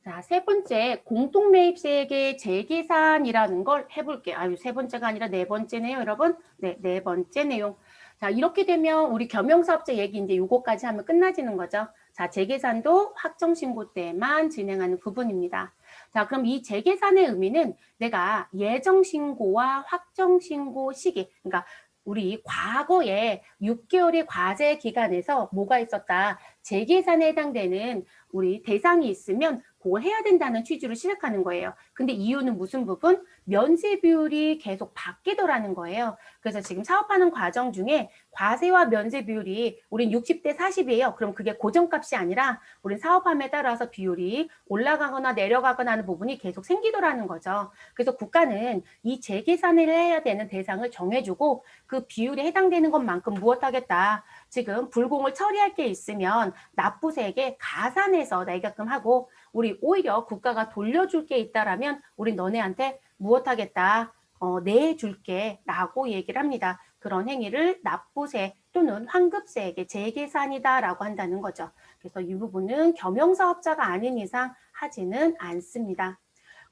자, 세 번째, 공통매입세액의 재계산이라는 걸 해볼게요. 세 번째가 아니라 네 번째네요, 여러분. 네, 네 번째 내용. 자, 이렇게 되면 우리 겸용사업자 얘기 이제 요거까지 하면 끝나지는 거죠. 자, 재계산도 확정신고 때만 진행하는 부분입니다. 자, 그럼 이 재계산의 의미는 내가 예정신고와 확정신고 시기, 그러니까 우리 과거에 6개월의 과세 기간에서 뭐가 있었다. 재계산에 해당되는 우리 대상이 있으면 그걸 해야 된다는 취지로 시작하는 거예요. 근데 이유는 무슨 부분? 면세 비율이 계속 바뀌더라는 거예요. 그래서 지금 사업하는 과정 중에 과세와 면세 비율이 우린 60대 40이에요. 그럼 그게 고정값이 아니라 우린 사업함에 따라서 비율이 올라가거나 내려가거나 하는 부분이 계속 생기더라는 거죠. 그래서 국가는 이 재계산을 해야 되는 대상을 정해주고 그 비율에 해당되는 것만큼 무엇하겠다. 지금 불공을 처리할 게 있으면 납부세액에 가산해서 내게끔 하고 우리 오히려 국가가 돌려줄 게 있다라면 우리 너네한테 무엇하겠다. 내줄게 라고 얘기를 합니다. 그런 행위를 납부세 또는 환급세액의 재계산이다 라고 한다는 거죠. 그래서 이 부분은 겸용사업자가 아닌 이상 하지는 않습니다.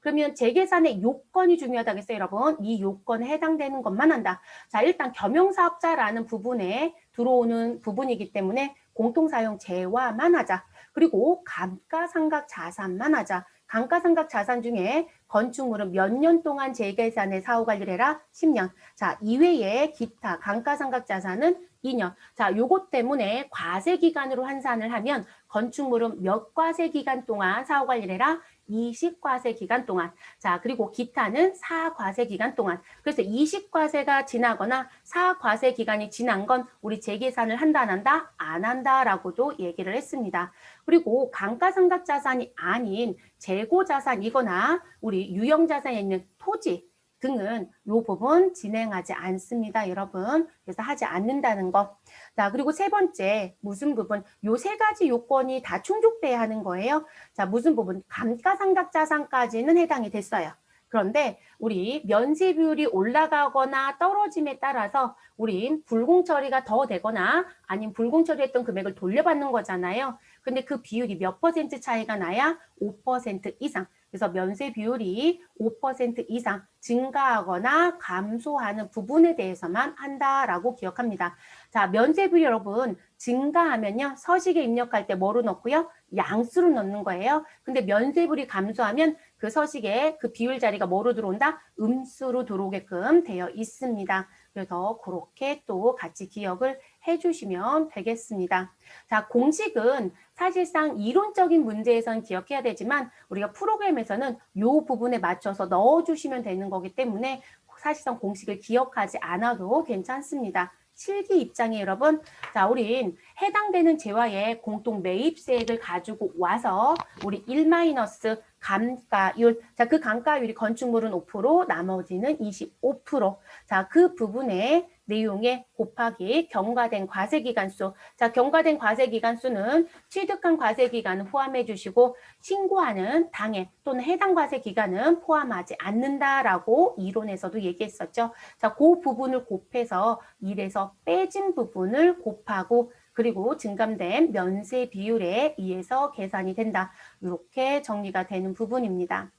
그러면 재계산의 요건이 중요하다겠어요, 여러분. 이 요건에 해당되는 것만 한다. 자, 일단 겸용사업자라는 부분에 들어오는 부분이기 때문에 공통사용 재화만 하자. 그리고 감가상각 자산만 하자. 감가상각 자산 중에 건축물은 몇 년 동안 재계산에 사후관리를 해라? 10년. 자, 이외에 기타 감가상각 자산은 2년. 자, 요것 때문에 과세기간으로 환산을 하면 건축물은 몇 과세기간 동안 사후관리를 해라? 20과세 기간 동안. 자, 그리고 기타는 4과세 기간 동안. 그래서 20과세가 지나거나 4과세 기간이 지난 건 우리 재계산을 한다, 안 한다? 안 한다라고도 얘기를 했습니다. 그리고 감가상각 자산이 아닌 재고자산이거나 우리 유형자산에 있는 토지 등은 이 부분 진행하지 않습니다, 여러분. 그래서 하지 않는다는 거. 자, 그리고 세 번째, 무슨 부분? 요 세 가지 요건이 다 충족돼야 하는 거예요. 자, 무슨 부분? 감가상각 자산까지는 해당이 됐어요. 그런데 우리 면세 비율이 올라가거나 떨어짐에 따라서 우리 불공 처리가 더 되거나 아니면 불공 처리했던 금액을 돌려받는 거잖아요. 근데 그 비율이 몇 퍼센트 차이가 나야 5% 이상. 그래서 면세 비율이 5% 이상 증가하거나 감소하는 부분에 대해서만 한다라고 기억합니다. 자, 면세 비율 여러분 증가하면요. 서식에 입력할 때 뭐로 넣고요? 양수로 넣는 거예요. 근데 면세 비율이 감소하면 그 서식에 그 비율 자리가 뭐로 들어온다? 음수로 들어오게끔 되어 있습니다. 그래서 그렇게 또 같이 기억을 해주시면 되겠습니다. 자, 공식은 사실상 이론적인 문제에서는 기억해야 되지만 우리가 프로그램에서는 이 부분에 맞춰서 넣어주시면 되는 거기 때문에 사실상 공식을 기억하지 않아도 괜찮습니다. 실기 입장에 여러분, 자, 우린 해당되는 재화의 공통 매입세액을 가지고 와서 우리 1 감가율, 자, 그 감가율이 건축물은 5%, 나머지는 25%. 자, 그 부분에 내용에 곱하기 경과된 과세기간수. 자, 경과된 과세기간수는 취득한 과세기간은 포함해 주시고 신고하는 당해 또는 해당 과세기간은 포함하지 않는다라고 이론에서도 얘기했었죠. 자, 그 부분을 곱해서 1에서 빼진 부분을 곱하고 그리고 증감된 면세 비율에 의해서 계산이 된다. 이렇게 정리가 되는 부분입니다.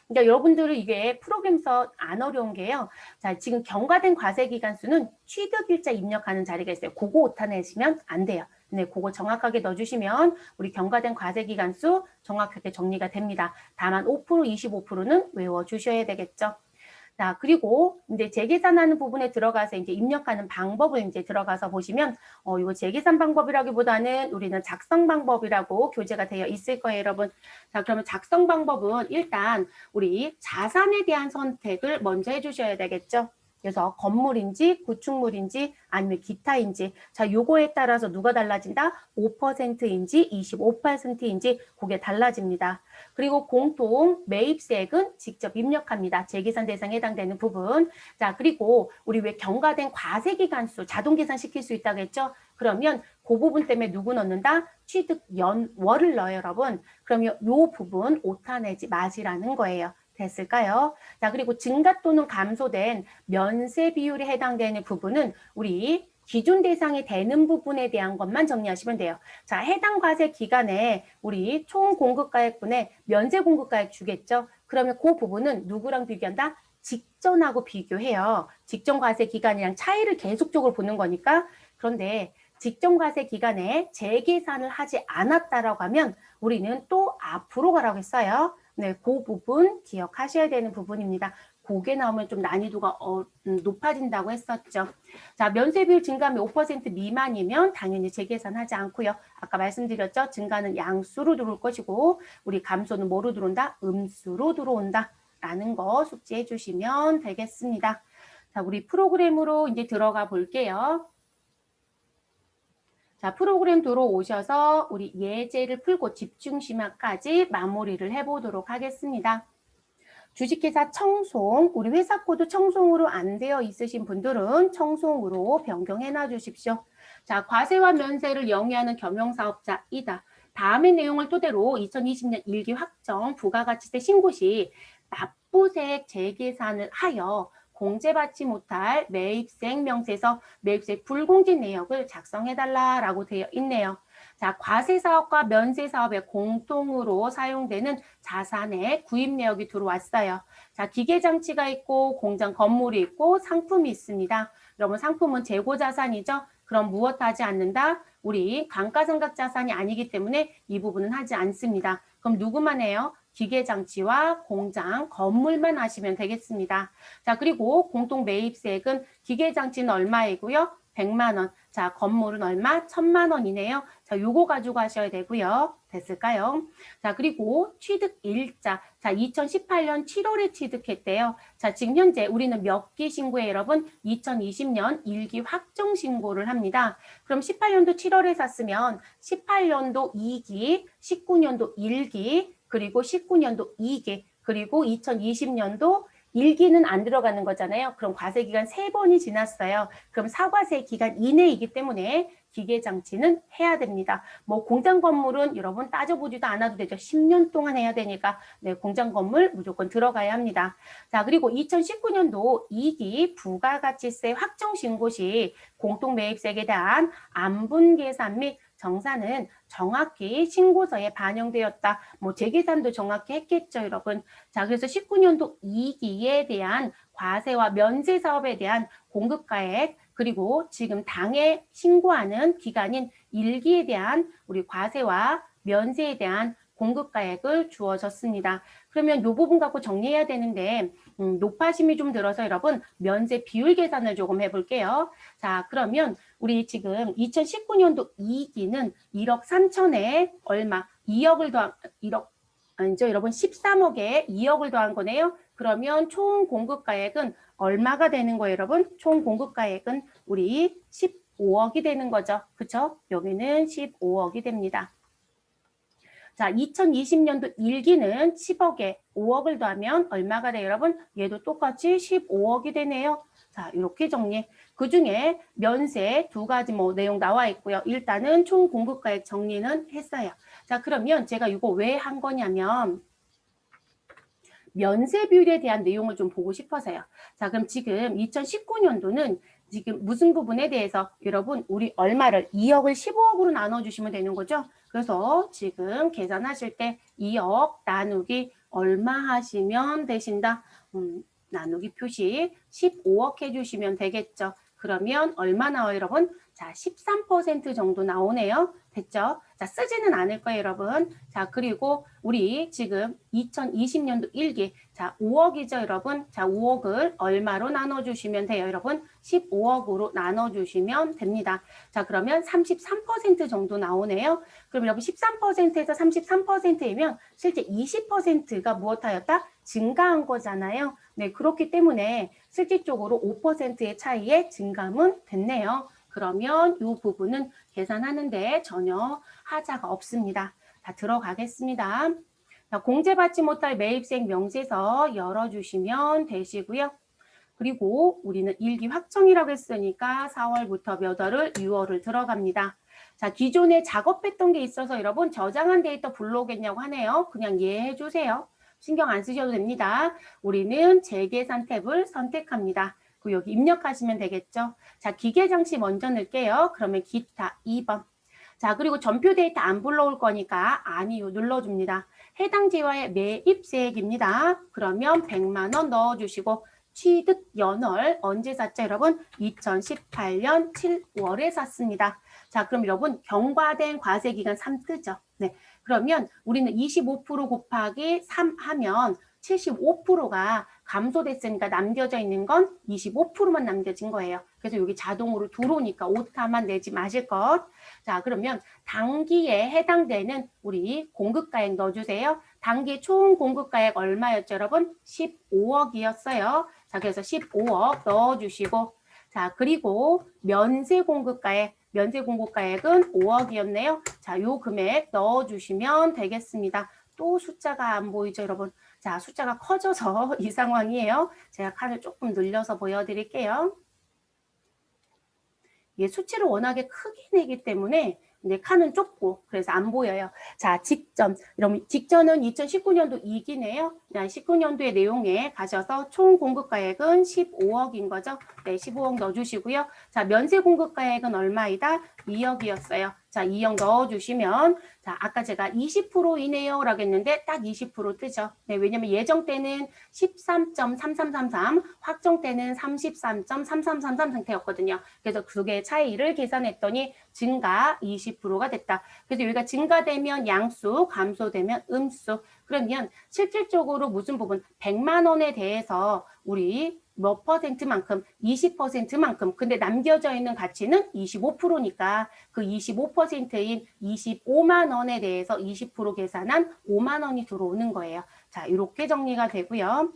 그러니까 여러분들은 이게 프로그램서 안 어려운 게요. 자, 지금 경과된 과세기간수는 취득일자 입력하는 자리가 있어요. 그거 오타 내시면 안 돼요. 네, 그거 정확하게 넣어주시면 우리 경과된 과세기간수 정확하게 정리가 됩니다. 다만 5%, 25%는 외워주셔야 되겠죠. 자, 그리고 이제 재계산하는 부분에 들어가서 이제 입력하는 방법을 이제 들어가서 보시면, 이거 재계산 방법이라기보다는 우리는 작성 방법이라고 교재가 되어 있을 거예요, 여러분. 자, 그러면 작성 방법은 일단 우리 자산에 대한 선택을 먼저 해주셔야 되겠죠. 그래서 건물인지 구축물인지 아니면 기타인지 자 요거에 따라서 누가 달라진다? 5%인지 25%인지 그게 달라집니다. 그리고 공통 매입세액은 직접 입력합니다. 재계산 대상에 해당되는 부분. 자, 그리고 우리 왜 경과된 과세기간수 자동 계산시킬 수 있다고 했죠? 그러면 그 부분 때문에 누구 넣는다? 취득 연월을 넣어요, 여러분. 그러면 요 부분 오타 내지 마시라는 거예요. 됐을까요? 자, 그리고 증가 또는 감소된 면세 비율에 해당되는 부분은 우리 기준 대상이 되는 부분에 대한 것만 정리하시면 돼요. 자, 해당 과세 기간에 우리 총 공급가액분에 면세 공급가액 주겠죠. 그러면 그 부분은 누구랑 비교한다? 직전하고 비교해요. 직전 과세 기간이랑 차이를 계속적으로 보는 거니까. 그런데 직전 과세 기간에 재계산을 하지 않았다라고 하면 우리는 또 앞으로 가라고 했어요. 네, 그 부분 기억하셔야 되는 부분입니다. 그게 나오면 좀 난이도가 높아진다고 했었죠. 자, 면세 비율 증가하면 5% 미만이면 당연히 재계산하지 않고요. 아까 말씀드렸죠. 증가는 양수로 들어올 것이고 우리 감소는 뭐로 들어온다? 음수로 들어온다. 라는 거 숙지해 주시면 되겠습니다. 자, 우리 프로그램으로 이제 들어가 볼게요. 자, 프로그램 들어오셔서 우리 예제를 풀고 집중심화까지 마무리를 해보도록 하겠습니다. 주식회사 청송, 우리 회사 코드 청송으로 안 되어 있으신 분들은 청송으로 변경해 놔 주십시오. 자, 과세와 면세를 영위하는 겸용사업자이다. 다음의 내용을 토대로 2020년 1기 확정 부가가치세 신고 시 납부세액 재계산을 하여 공제받지 못할 매입세액 명세서 매입세액 불공제 내역을 작성해달라라고 되어 있네요. 자, 과세사업과 면세사업에 공통으로 사용되는 자산의 구입 내역이 들어왔어요. 자, 기계장치가 있고 공장 건물이 있고 상품이 있습니다. 여러분 상품은 재고자산이죠. 그럼 무엇 하지 않는다? 우리 감가상각자산이 아니기 때문에 이 부분은 하지 않습니다. 그럼 누구만 해요? 기계장치와 공장, 건물만 하시면 되겠습니다. 자, 그리고 공동 매입세액은 기계장치는 얼마이고요? 100만 원. 자, 건물은 얼마? 1000만 원이네요. 자, 요거 가지고 하셔야 되고요. 됐을까요? 자, 그리고 취득 일자. 자, 2018년 7월에 취득했대요. 자, 지금 현재 우리는 몇 기 신고에 여러분? 2020년 1기 확정 신고를 합니다. 그럼 18년도 7월에 샀으면 18년도 2기, 19년도 1기, 그리고 19년도 2기, 그리고 2020년도 1기는 안 들어가는 거잖아요. 그럼 과세기간 3번이 지났어요. 그럼 사과세 기간 이내이기 때문에 기계장치는 해야 됩니다. 뭐 공장 건물은 여러분 따져보지도 않아도 되죠. 10년 동안 해야 되니까 네, 공장 건물 무조건 들어가야 합니다. 자, 그리고 2019년도 2기 부가가치세 확정 신고 시 공동매입세액에 대한 안분계산 및 정산은 정확히 신고서에 반영되었다. 뭐 재계산도 정확히 했겠죠, 여러분. 자, 그래서 19년도 2기에 대한 과세와 면세 사업에 대한 공급가액 그리고 지금 당에 신고하는 기간인 1기에 대한 우리 과세와 면세에 대한 공급가액을 주어졌습니다. 그러면 이 부분 갖고 정리해야 되는데 높아심이 좀 들어서 여러분 면세 비율 계산을 조금 해볼게요. 자, 그러면 우리 지금 2019년도 2기는 1억 3천에 얼마? 2억을 더한 1억 아니죠, 여러분 13억에 2억을 더한 거네요. 그러면 총 공급가액은 얼마가 되는 거예요, 여러분? 총 공급가액은 우리 15억이 되는 거죠. 그쵸? 여기는 15억이 됩니다. 자, 2020년도 1기는 10억에 5억을 더하면 얼마가 돼요, 여러분? 얘도 똑같이 15억이 되네요. 자, 이렇게 정리. 그 중에 면세 2가지 뭐 내용 나와 있고요. 일단은 총 공급가액 정리는 했어요. 자, 그러면 제가 이거 왜 한 거냐면 면세 비율에 대한 내용을 좀 보고 싶어서요. 자, 그럼 지금 2019년도는 지금 무슨 부분에 대해서 여러분 우리 얼마를 2억을 15억으로 나눠주시면 되는 거죠. 그래서 지금 계산하실 때 2억 나누기 얼마 하시면 되신다. 나누기 표시 15억 해주시면 되겠죠. 그러면 얼마 나와요, 여러분? 자, 13% 정도 나오네요. 됐죠? 자, 쓰지는 않을 거예요, 여러분. 자, 그리고 우리 지금 2020년도 1기. 자, 5억이죠, 여러분. 자, 5억을 얼마로 나눠주시면 돼요, 여러분? 15억으로 나눠주시면 됩니다. 자, 그러면 33% 정도 나오네요. 그럼 여러분 13%에서 33%이면 실제 20%가 무엇하였다? 증가한 거잖아요. 네, 그렇기 때문에 실질적으로 5%의 차이에 증감은 됐네요. 그러면 이 부분은 계산하는데 전혀 하자가 없습니다. 자, 들어가겠습니다. 자, 공제받지 못할 매입세액 명세서 열어주시면 되시고요. 그리고 우리는 1기 확정이라고 했으니까 4월부터 몇 월을 6월을 들어갑니다. 자, 기존에 작업했던 게 있어서 여러분 저장한 데이터 불러오겠냐고 하네요. 그냥 이해해 주세요. 신경 안 쓰셔도 됩니다. 우리는 재계산 탭을 선택합니다. 그 여기 입력하시면 되겠죠. 자, 기계장치 먼저 넣을게요. 그러면 기타 2번. 자, 그리고 전표 데이터 안 불러올 거니까 아니요 눌러줍니다. 해당 재화의 매입세액입니다. 그러면 100만 원 넣어주시고 취득 연월 언제 샀죠, 여러분? 2018년 7월에 샀습니다. 자, 그럼 여러분 경과된 과세기간 3 뜨죠. 네, 그러면 우리는 25% 곱하기 3 하면 75%가 감소됐으니까 남겨져 있는 건 25%만 남겨진 거예요. 그래서 여기 자동으로 들어오니까 오타만 내지 마실 것. 자, 그러면 당기에 해당되는 우리 공급가액 넣어주세요. 당기 총 공급가액 얼마였죠, 여러분? 15억이었어요. 자, 그래서 15억 넣어주시고, 자, 그리고 면세 공급가액, 면세 공급가액은 5억이었네요. 자, 요 금액 넣어주시면 되겠습니다. 또 숫자가 안 보이죠, 여러분? 자, 숫자가 커져서 이 상황이에요. 제가 칸을 조금 늘려서 보여드릴게요. 이게 수치를 워낙에 크게 내기 때문에 이제 칸은 좁고 그래서 안 보여요. 자, 직전. 그럼 직전은 2019년도 2기네요. 19년도의 내용에 가셔서 총 공급가액은 15억인 거죠. 네, 15억 넣어주시고요. 자, 면세 공급가액은 얼마이다? 2억이었어요. 자, 2억 넣어주시면 자, 아까 제가 20%이네요 라고 했는데 딱 20% 뜨죠. 네, 왜냐면 예정 때는 13.3333, 확정 때는 33.3333 상태였거든요. 그래서 두 개의 차이를 계산했더니 증가 20%가 됐다. 그래서 여기가 증가되면 양수, 감소되면 음수. 그러면 실질적으로 무슨 부분? 100만 원에 대해서 우리 몇 퍼센트만큼? 20%만큼. 근데 남겨져 있는 가치는 25%니까 그 25%인 25만 원에 대해서 20% 계산한 5만 원이 들어오는 거예요. 자, 이렇게 정리가 되고요.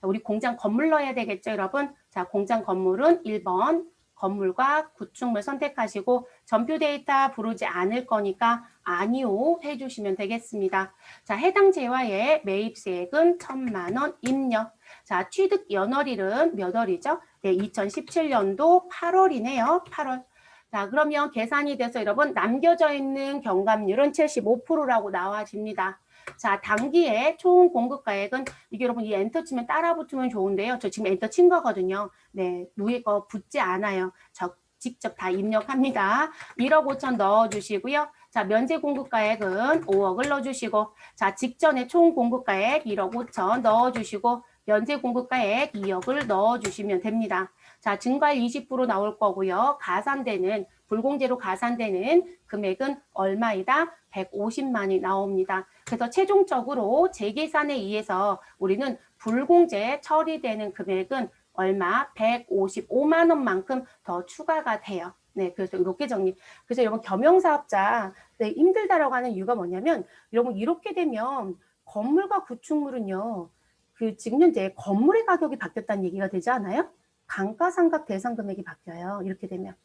자, 우리 공장 건물 넣어야 되겠죠, 여러분? 자, 공장 건물은 1번 건물과 구축물 선택하시고 전표 데이터 부르지 않을 거니까 아니요 해주시면 되겠습니다. 자, 해당 재화의 매입세액은 1,000만 원 입력. 자, 취득 연월일은 몇 월이죠? 네, 2017년도 8월이네요. 8월. 자, 그러면 계산이 돼서 여러분 남겨져 있는 경감률은 75%라고 나와집니다. 자, 당기의 총 공급가액은 이게 여러분 이 엔터 치면 따라 붙으면 좋은데요. 저 지금 엔터 친 거거든요. 네, 위에 거 붙지 않아요. 저 직접 다 입력합니다. 1억 5천 넣어주시고요. 자, 면세 공급가액은 5억을 넣어주시고, 자, 직전에 총 공급가액 1억 5천 넣어주시고, 면세 공급가액 2억을 넣어주시면 됩니다. 자, 증가율 20% 나올 거고요. 가산되는 불공제로 가산되는 금액은 얼마이다? 150만이 나옵니다. 그래서 최종적으로 재계산에 의해서 우리는 불공제 처리되는 금액은 얼마? 155만 원만큼 더 추가가 돼요. 네, 그래서 이렇게 정리. 그래서 여러분 겸용사업자 네, 힘들다라고 하는 이유가 뭐냐면 여러분 이렇게 되면 건물과 구축물은요. 그 지금 현재 건물의 가격이 바뀌었다는 얘기가 되지 않아요? 감가상각 대상 금액이 바뀌어요. 이렇게 되면.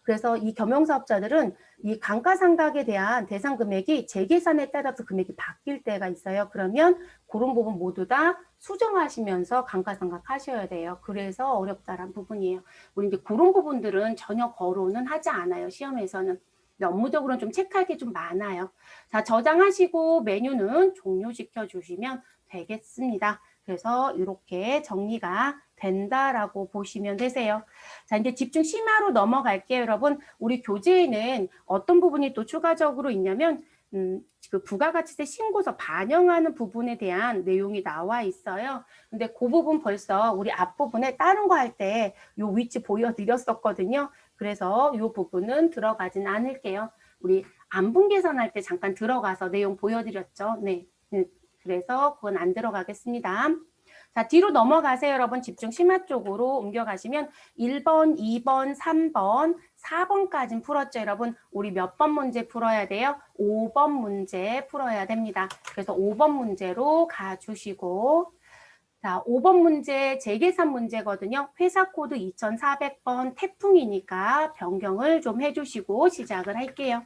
그래서 이 겸용사업자들은 이 감가상각에 대한 대상 금액이 재계산에 따라서 금액이 바뀔 때가 있어요. 그러면 그런 부분 모두 다 수정하시면서 감가상각 하셔야 돼요. 그래서 어렵다란 부분이에요. 우리 이제 그런 부분들은 전혀 거론은 하지 않아요. 시험에서는. 업무적으로는 좀 체크할 게 좀 많아요. 자, 저장하시고 메뉴는 종료시켜 주시면 되겠습니다. 그래서 이렇게 정리가 된다라고 보시면 되세요. 자, 이제 집중 심화로 넘어갈게요, 여러분. 우리 교재에는 어떤 부분이 또 추가적으로 있냐면, 그 부가가치세 신고서 반영하는 부분에 대한 내용이 나와 있어요. 근데 그 부분 벌써 우리 앞부분에 다른 거 할 때 요 위치 보여드렸었거든요. 그래서 이 부분은 들어가진 않을게요. 우리 안분 계산할 때 잠깐 들어가서 내용 보여드렸죠. 네. 그래서 그건 안 들어가겠습니다. 자, 뒤로 넘어가세요, 여러분. 집중 심화 쪽으로 옮겨가시면 1번, 2번, 3번, 4번까지는 풀었죠, 여러분. 우리 몇 번 문제 풀어야 돼요? 5번 문제 풀어야 됩니다. 그래서 5번 문제로 가주시고 자, 5번 문제 재계산 문제거든요. 회사 코드 2400번 태풍이니까 변경을 좀 해주시고 시작을 할게요.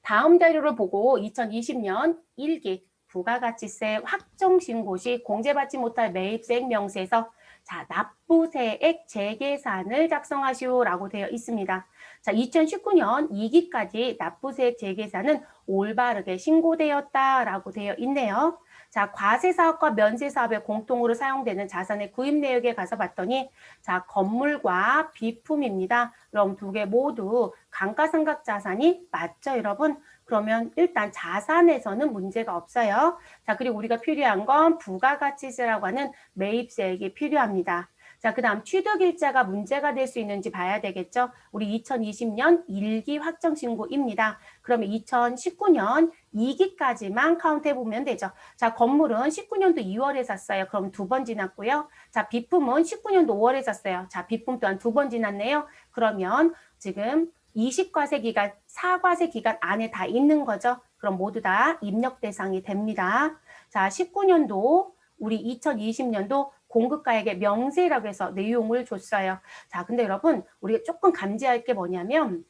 다음 자료를 보고 2020년 1기 부가가치세 확정 신고 시 공제받지 못할 매입세액 명세서 자, 납부세액 재계산을 작성하시오라고 되어 있습니다. 자, 2019년 2기까지 납부세액 재계산은 올바르게 신고되었다라고 되어 있네요. 자, 과세사업과 면세사업에 공통으로 사용되는 자산의 구입 내역에 가서 봤더니 자, 건물과 비품입니다. 그럼 두 개 모두 감가상각 자산이 맞죠, 여러분? 그러면 일단 자산에서는 문제가 없어요. 자, 그리고 우리가 필요한 건 부가가치세라고 하는 매입세액이 필요합니다. 자, 그 다음 취득일자가 문제가 될 수 있는지 봐야 되겠죠. 우리 2020년 1기 확정신고입니다. 그러면 2019년 2기까지만 카운트해보면 되죠. 자, 건물은 19년도 2월에 샀어요. 그럼 2번 지났고요. 자, 비품은 19년도 5월에 샀어요. 자, 비품 또한 2번 지났네요. 그러면 지금 20과세 기간, 4과세 기간 안에 다 있는 거죠. 그럼 모두 다 입력 대상이 됩니다. 자, 19년도, 우리 2020년도 공급가액의 명세라고 해서 내용을 줬어요. 자, 근데 여러분, 우리가 조금 감지할 게 뭐냐면,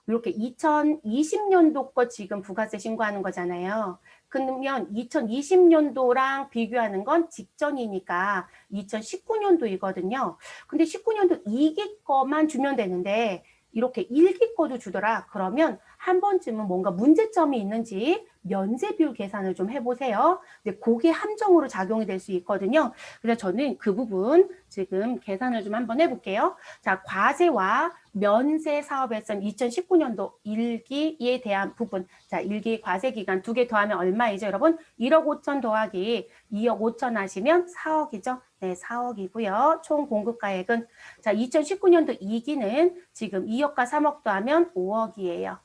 이렇게 2020년도 거 지금 부가세 신고하는 거잖아요. 그러면 2020년도랑 비교하는 건 직전이니까 2019년도이거든요. 근데 19년도 2기 거만 주면 되는데 이렇게 1기 거도 주더라. 그러면 한 번쯤은 뭔가 문제점이 있는지 면세 비율 계산을 좀 해보세요. 근데 그게 함정으로 작용이 될 수 있거든요. 그래서 저는 그 부분 지금 계산을 좀 한번 해볼게요. 자, 과세와 면세 사업에서는 2019년도 1기에 대한 부분, 자, 1기 과세 기간 2개 더하면 얼마이죠, 여러분? 1억 5천 더하기 2억 5천 하시면 4억이죠. 네, 4억이고요. 총 공급가액은 자, 2019년도 2기는 지금 2억과 3억 더하면 5억이에요.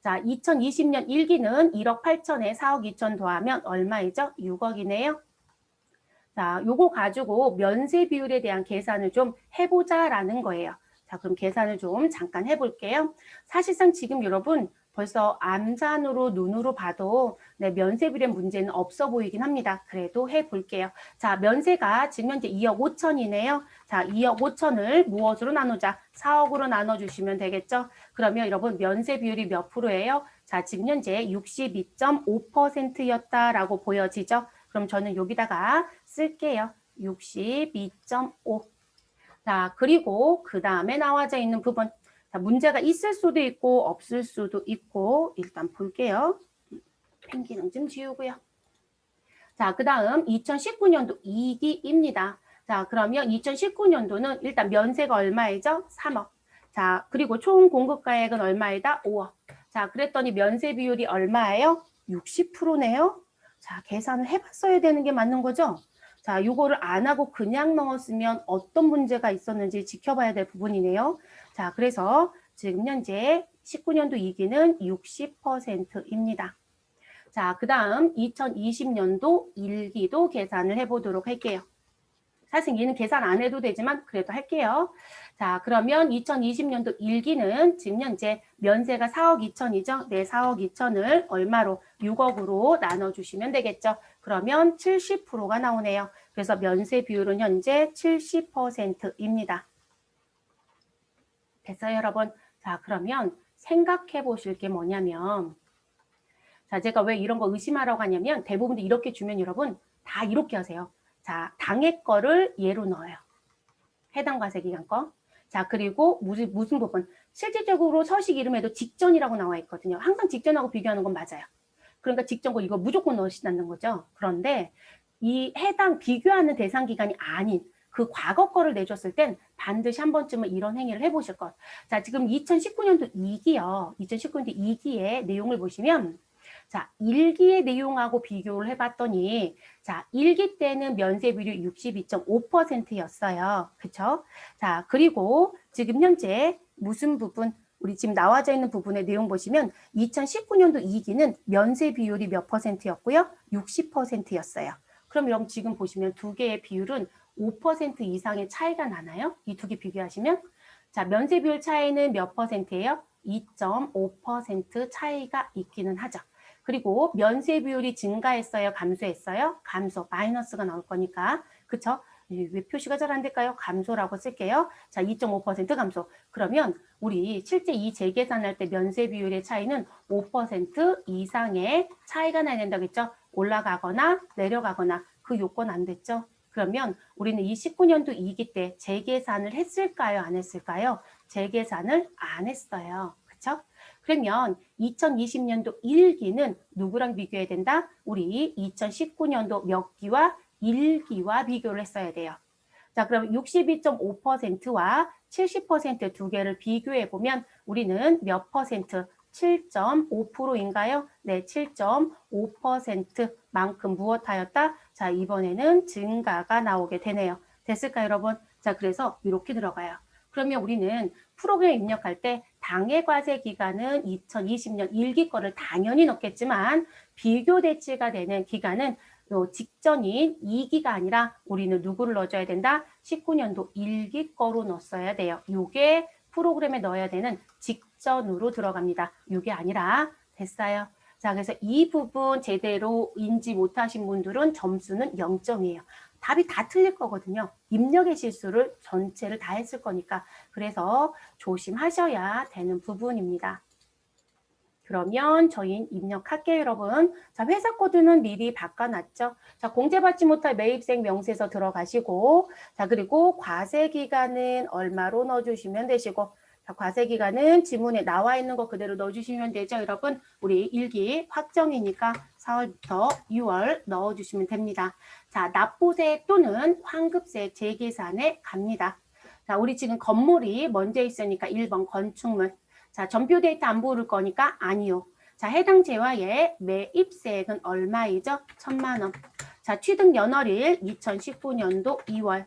자, 2020년 1기는 1억 8천에 4억 2천 더하면 얼마이죠? 6억이네요. 자, 요거 가지고 면세 비율에 대한 계산을 좀 해보자라는 거예요. 자, 그럼 계산을 좀 잠깐 해볼게요. 사실상 지금 여러분 벌써 암산으로 눈으로 봐도 네, 면세 비율의 문제는 없어 보이긴 합니다. 그래도 해볼게요. 자, 면세가 지금 현재 2억 5천이네요. 자, 2억 5천을 무엇으로 나누자? 4억으로 나눠주시면 되겠죠? 그러면 여러분 면세 비율이 몇 프로예요? 자, 지금 현재 62.5%였다라고 보여지죠? 그럼 저는 여기다가 쓸게요. 62.5. 자, 그리고 그 다음에 나와져 있는 부분. 자, 문제가 있을 수도 있고 없을 수도 있고 일단 볼게요. 펜 기능 좀 지우고요. 자, 그 다음 2019년도 2기입니다. 자, 그러면 2019년도는 일단 면세가 얼마이죠? 3억. 자, 그리고 총 공급가액은 얼마이다? 5억. 자, 그랬더니 면세 비율이 얼마예요? 60%네요. 자, 계산을 해봤어야 되는 게 맞는 거죠? 자, 요거를 안 하고 그냥 넣었으면 어떤 문제가 있었는지 지켜봐야 될 부분이네요. 자, 그래서 지금 현재 19년도 2기는 60%입니다. 자, 그 다음 2020년도 1기도 계산을 해보도록 할게요. 사실 얘는 계산 안 해도 되지만 그래도 할게요. 자, 그러면 2020년도 1기는 지금 현재 면세가 4억 2천이죠. 네, 4억 2천을 얼마로? 6억으로 나눠주시면 되겠죠. 그러면 70%가 나오네요. 그래서 면세 비율은 현재 70%입니다. 됐어요, 여러분? 자, 그러면 생각해 보실 게 뭐냐면 자, 제가 왜 이런 거 의심하라고 하냐면 대부분 이렇게 주면 여러분 다 이렇게 하세요. 자, 당해 거를 예로 넣어요. 해당 과세 기간 거. 자, 그리고 무슨 부분? 실질적으로 서식 이름에도 직전이라고 나와 있거든요. 항상 직전하고 비교하는 건 맞아요. 그러니까 직전 거 이거 무조건 넣으시다는 거죠. 그런데 이 해당 비교하는 대상 기간이 아닌 그 과거 거를 내줬을 땐 반드시 한 번쯤은 이런 행위를 해보실 것. 자, 지금 2019년도 2기요. 2019년도 2기의 내용을 보시면 자, 1기의 내용하고 비교를 해봤더니 자, 1기 때는 면세 비율이 62.5%였어요. 그쵸? 자, 그리고 지금 현재 무슨 부분 우리 지금 나와져 있는 부분의 내용 보시면 2019년도 2기는 면세 비율이 몇 %였고요? 60%였어요. 그럼 여러분 지금 보시면 두 개의 비율은 5% 이상의 차이가 나나요? 이 두 개 비교하시면 자, 면세 비율 차이는 몇 %예요? 2.5% 차이가 있기는 하죠. 그리고 면세 비율이 증가했어요? 감소했어요? 감소, 마이너스가 나올 거니까. 그쵸? 왜 표시가 잘 안 될까요? 감소라고 쓸게요. 자, 2.5% 감소. 그러면 우리 실제 이 재계산할 때 면세 비율의 차이는 5% 이상의 차이가 나야 된다고 했죠? 올라가거나 내려가거나 그 요건 안 됐죠? 그러면 우리는 이 19년도 2기 때 재계산을 했을까요? 안 했을까요? 재계산을 안 했어요. 그쵸? 그러면 2020년도 1기는 누구랑 비교해야 된다? 우리 2019년도 몇 기와 1기와 비교를 했어야 돼요. 자, 그럼 62.5%와 70%두 개를 비교해 보면 우리는 몇 퍼센트? 7.5%인가요? 네, 7.5%만큼 무엇하였다? 자, 이번에는 증가가 나오게 되네요. 됐을까요, 여러분? 자, 그래서 이렇게 들어가요. 그러면 우리는 프로그램 입력할 때 당해 과세 기간은 2020년 1기 거를 당연히 넣겠지만 비교 대치가 되는 기간은 직전인 2기가 아니라 우리는 누구를 넣어줘야 된다? 19년도 1기 거로 넣었어야 돼요. 이게 프로그램에 넣어야 되는 직전으로 들어갑니다. 이게 아니라 됐어요. 자, 그래서 이 부분 제대로 인지 못하신 분들은 점수는 0점이에요. 답이 다 틀릴 거거든요. 입력의 실수를 전체를 다 했을 거니까. 그래서 조심하셔야 되는 부분입니다. 그러면 저희 입력할게요, 여러분. 자, 회사 코드는 미리 바꿔놨죠. 자, 공제받지 못할 매입생 명세서 들어가시고, 자, 그리고 과세 기간은 얼마로 넣어주시면 되시고, 자, 과세 기간은 지문에 나와 있는 거 그대로 넣어주시면 되죠, 여러분. 우리 1기 확정이니까 4월부터 6월 넣어주시면 됩니다. 자, 납부세 또는 환급세 재계산에 갑니다. 자, 우리 지금 건물이 먼저 있으니까 1번 건축물. 자, 전표 데이터 안 부를 거니까 아니요. 자, 해당 재화의 매입세액은 얼마이죠? 1,000만 원. 자, 취득 연월일 2019년도 2월.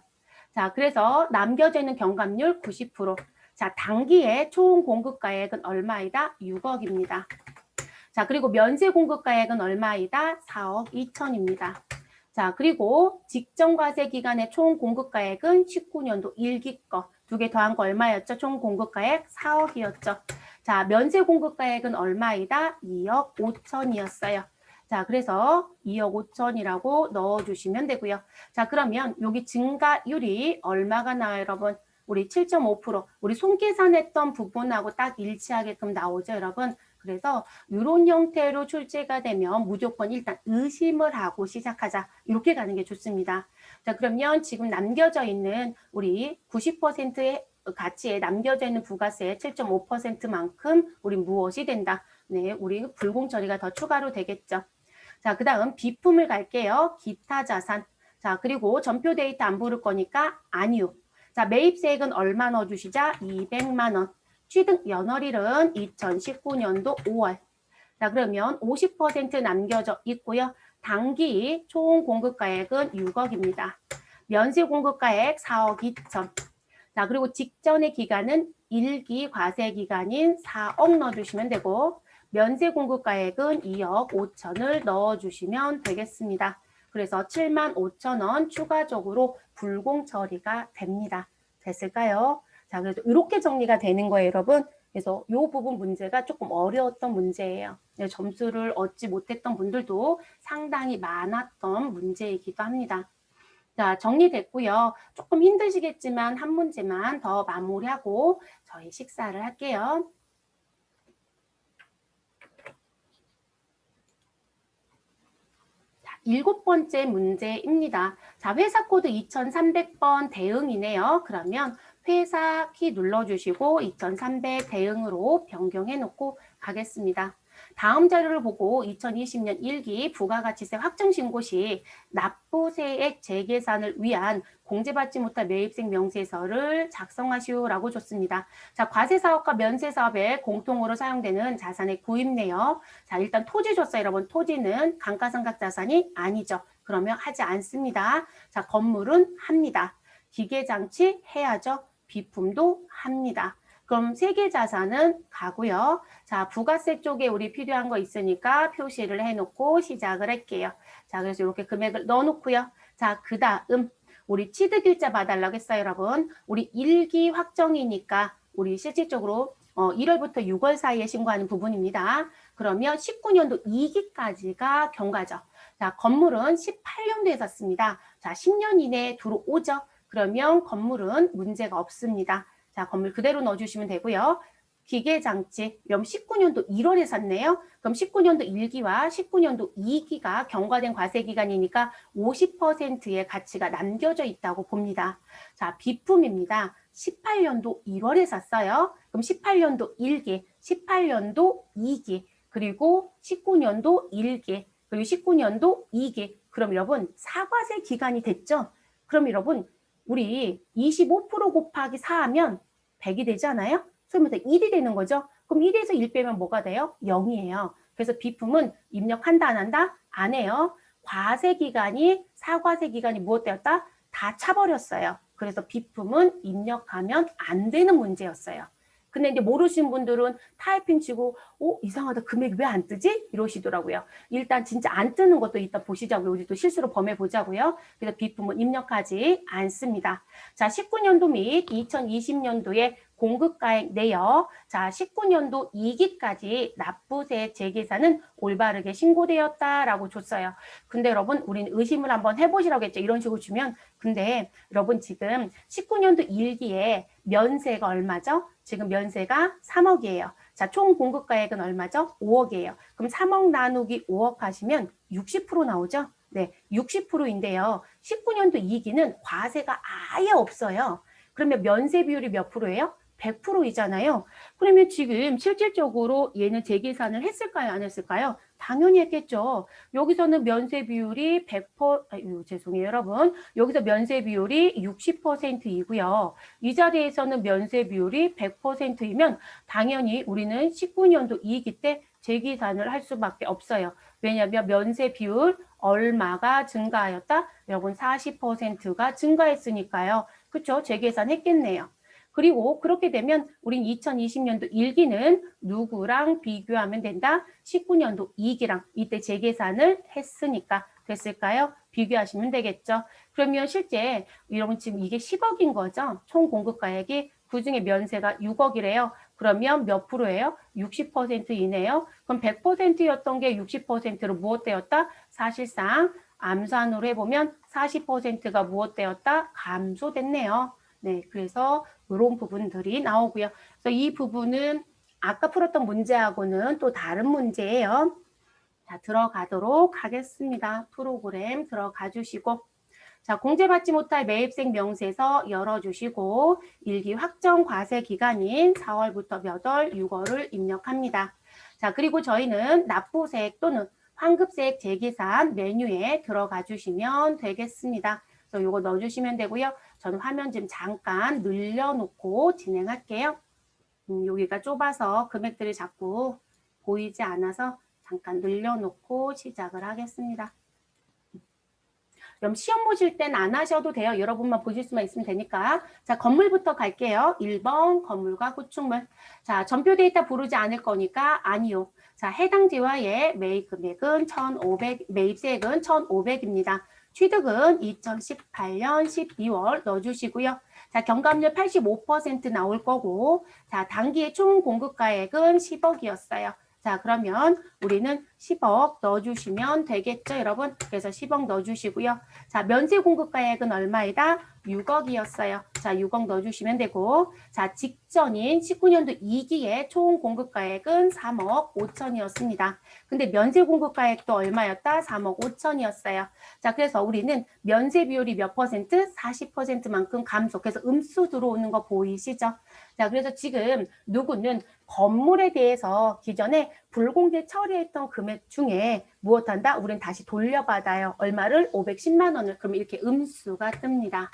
자, 그래서 남겨져 있는 경감률 90%. 자, 당기의 총 공급가액은 얼마이다? 6억입니다. 자, 그리고 면세 공급가액은 얼마이다? 4억 2천입니다. 자, 그리고 직전과세 기간의 총 공급가액은 19년도 1기 거. 두 개 더한 거 얼마였죠? 총 공급가액 4억이었죠. 자, 면세 공급가액은 얼마이다? 2억 5천이었어요. 자, 그래서 2억 5천이라고 넣어주시면 되고요. 자, 그러면 여기 증가율이 얼마가 나와요, 여러분? 우리 7.5%. 우리 손계산했던 부분하고 딱 일치하게끔 나오죠, 여러분? 그래서 이런 형태로 출제가 되면 무조건 일단 의심을 하고 시작하자. 이렇게 가는 게 좋습니다. 자, 그러면 지금 남겨져 있는 우리 90%의 가치에 남겨져 있는 부가세 7.5%만큼 우리 무엇이 된다? 네, 우리 불공 처리가 더 추가로 되겠죠. 자, 그 다음 비품을 갈게요. 기타 자산. 자, 그리고 전표 데이터 안 부를 거니까 아니요. 자, 매입세액은 얼마 넣어주시자? 200만 원. 취득 연월일은 2019년도 5월. 자, 그러면 50% 남겨져 있고요. 당기 총 공급가액은 6억입니다. 면세 공급가액 4억 2천. 자, 그리고 직전의 기간은 1기 과세 기간인 4억 넣어주시면 되고 면세 공급가액은 2억 5천을 넣어주시면 되겠습니다. 그래서 7만 5천 원 추가적으로 불공 처리가 됩니다. 됐을까요? 자, 그래서 이렇게 정리가 되는 거예요, 여러분. 그래서 이 부분 문제가 조금 어려웠던 문제예요. 점수를 얻지 못했던 분들도 상당히 많았던 문제이기도 합니다. 자, 정리됐고요. 조금 힘드시겠지만 한 문제만 더 마무리하고 저희 식사를 할게요. 자, 7번째 문제입니다. 자, 회사 코드 2300번 대응이네요. 그러면 회사 키 눌러주시고 2300 대응으로 변경해 놓고 가겠습니다. 다음 자료를 보고 2020년 1기 부가가치세 확정신고 시 납부세액 재계산을 위한 공제받지 못할 매입생 명세서를 작성하시오라고 줬습니다. 자, 과세사업과 면세사업에 공통으로 사용되는 자산의 구입 내역. 자, 일단 토지 줬어요, 여러분. 토지는 감가상각자산이 아니죠. 그러면 하지 않습니다. 자, 건물은 합니다. 기계장치 해야죠. 비품도 합니다. 그럼 세계자산은 가고요. 자, 부가세 쪽에 우리 필요한 거 있으니까 표시를 해놓고 시작을 할게요. 자, 그래서 이렇게 금액을 넣어놓고요. 자, 그 다음 우리 취득일자 봐달라고 했어요, 여러분. 우리 1기 확정이니까 우리 실질적으로 1월부터 6월 사이에 신고하는 부분입니다. 그러면 19년도 2기까지가 경과죠. 자, 건물은 18년도에 샀습니다. 자, 10년 이내에 들어오죠. 그러면 건물은 문제가 없습니다. 자, 건물 그대로 넣어주시면 되고요. 기계장치, 그럼 19년도 1월에 샀네요. 그럼 19년도 1기와 19년도 2기가 경과된 과세기간이니까 50%의 가치가 남겨져 있다고 봅니다. 자, 비품입니다. 18년도 1월에 샀어요. 그럼 18년도 1기, 18년도 2기, 그리고 19년도 1기, 그리고 19년도 2기. 그럼 여러분, 사과세 기간이 됐죠? 그럼 여러분, 우리 25% 곱하기 4하면 100이 되잖아요? 그러면서 1이 되는 거죠. 그럼 1에서 1 빼면 뭐가 돼요? 0이에요. 그래서 비품은 입력한다 안 한다? 안 해요. 과세 기간이 사과세 기간이 무엇되었다? 다 차버렸어요. 그래서 비품은 입력하면 안 되는 문제였어요. 근데 이제 모르시는 분들은 타이핑 치고 이상하다 금액이 왜 안 뜨지? 이러시더라고요. 일단 진짜 안 뜨는 것도 일단 보시자고요. 우리 또 실수로 범해 보자고요. 그래서 비품은 입력하지 않습니다. 자, 19년도 및 2020년도에 공급가액 내역. 자, 19년도 2기까지 납부세 재계산은 올바르게 신고되었다라고 줬어요. 근데 여러분, 우리는 의심을 한번 해보시라고 했죠. 이런 식으로 주면. 근데 여러분 지금 19년도 1기에 면세가 얼마죠? 지금 면세가 3억이에요. 자, 총 공급가액은 얼마죠? 5억이에요. 그럼 3억 나누기 5억 하시면 60% 나오죠? 네, 60%인데요. 19년도 2기는 과세가 아예 없어요. 그러면 면세 비율이 몇 프로예요? 100%이잖아요. 그러면 지금 실질적으로 얘는 재계산을 했을까요? 안 했을까요? 당연히 했겠죠. 여기서는 면세 비율이 100%, 죄송해요, 여러분. 여기서 면세 비율이 60%이고요. 이 자리에서는 면세 비율이 100%이면 당연히 우리는 19년도 2기 때 재계산을 할 수밖에 없어요. 왜냐하면 면세 비율 얼마가 증가하였다? 여러분 40%가 증가했으니까요. 그렇죠? 재계산했겠네요. 그리고 그렇게 되면 우린 2020년도 1기는 누구랑 비교하면 된다? 19년도 2기랑 이때 재계산을 했으니까 됐을까요? 비교하시면 되겠죠. 그러면 실제 여러분 지금 이게 10억인 거죠? 총 공급가액이 그중에 면세가 6억이래요. 그러면 몇 프로예요? 60%이네요. 그럼 100%였던 게 60%로 무엇되었다? 사실상 암산으로 해보면 40%가 무엇되었다? 감소됐네요. 네, 그래서 이런 부분들이 나오고요. 그래서 이 부분은 아까 풀었던 문제하고는 또 다른 문제예요. 자, 들어가도록 하겠습니다. 프로그램 들어가 주시고. 자, 공제받지 못할 매입생 명세서 열어주시고 1기 확정 과세 기간인 4월부터 몇 월, 6월을 입력합니다. 자, 그리고 저희는 납부세액 또는 환급세액 재계산 메뉴에 들어가 주시면 되겠습니다. 그래서 이거 넣어주시면 되고요. 저는 화면 좀 잠깐 늘려놓고 진행할게요. 여기가 좁아서 금액들이 자꾸 보이지 않아서 잠깐 늘려놓고 시작을 하겠습니다. 그럼 시험 보실 땐 안 하셔도 돼요. 여러분만 보실 수만 있으면 되니까. 자, 건물부터 갈게요. 1번 건물과 구축물. 자, 전표 데이터 부르지 않을 거니까 아니요. 자, 해당 지화의 매입 금액은 1,500, 매입세액은 1,500입니다. 취득은 2018년 12월 넣어주시고요. 자, 경감률 85% 나올 거고, 자, 단기의 총 공급가액은 10억이었어요. 자, 그러면 우리는 10억 넣어주시면 되겠죠, 여러분? 그래서 10억 넣어주시고요. 자, 면세 공급가액은 얼마이다? 6억이었어요. 자, 6억 넣어주시면 되고, 자, 직전인 19년도 2기의 총 공급가액은 3억 5천이었습니다. 근데 면세 공급가액도 얼마였다? 3억 5천이었어요. 자, 그래서 우리는 면세 비율이 몇 퍼센트? 40%만큼 감소. 그래서 음수 들어오는 거 보이시죠? 자, 그래서 지금 누구는 건물에 대해서 기존에 불공제 처리했던 금액 중에 무엇한다? 우리는 다시 돌려받아요. 얼마를? 510만 원을. 그럼 이렇게 음수가 뜹니다.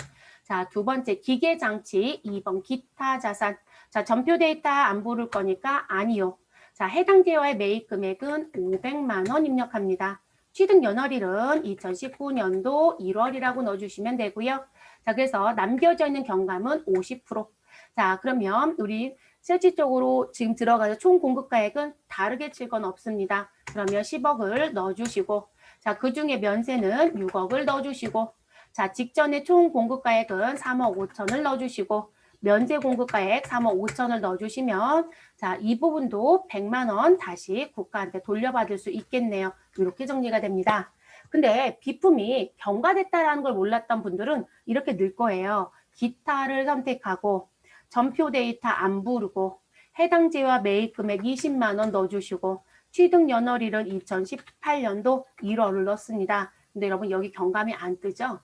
자, 두 번째 기계장치, 2번 기타 자산. 자, 전표 데이터 안 부를 거니까 아니요. 자, 해당 제어의 매입 금액은 500만 원 입력합니다. 취득 연월일은 2019년도 1월이라고 넣어주시면 되고요. 자, 그래서 남겨져 있는 경감은 50%. 자, 그러면 우리 실질적으로 지금 들어가서 총 공급가액은 다르게 칠 건 없습니다. 그러면 10억을 넣어주시고, 자, 그 중에 면세는 6억을 넣어주시고, 자, 직전에 총 공급가액은 3억 5천을 넣어주시고, 면세 공급가액 3억 5천을 넣어주시면, 자, 이 부분도 100만 원 다시 국가한테 돌려받을 수 있겠네요. 이렇게 정리가 됩니다. 근데 비품이 경과됐다라는 걸 몰랐던 분들은 이렇게 늘 거예요. 기타를 선택하고, 전표 데이터 안 부르고 해당지와 매입 금액 20만 원 넣어주시고 취득 연월일은 2018년도 1월을 넣습니다. 근데 여러분 여기 경감이 안 뜨죠?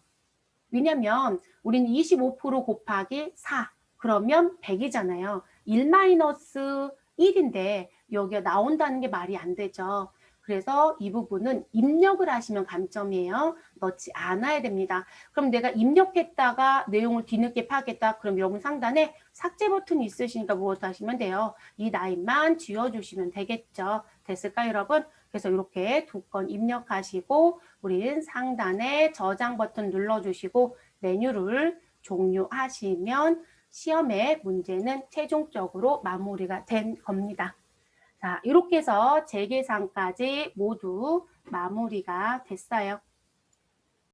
왜냐면 우리는 25% 곱하기 4 그러면 100이잖아요. 1-1인데 여기가 나온다는 게 말이 안 되죠. 그래서 이 부분은 입력을 하시면 감점이에요. 넣지 않아야 됩니다. 그럼 내가 입력했다가 내용을 뒤늦게 파겠다. 그럼 여러분 상단에 삭제 버튼이 있으시니까 무엇 하시면 돼요. 이 라인만 지워주시면 되겠죠. 됐을까요, 여러분? 그래서 이렇게 2건 입력하시고 우리는 상단에 저장 버튼 눌러주시고 메뉴를 종료하시면 시험의 문제는 최종적으로 마무리가 된 겁니다. 자, 이렇게 해서 재계산까지 모두 마무리가 됐어요.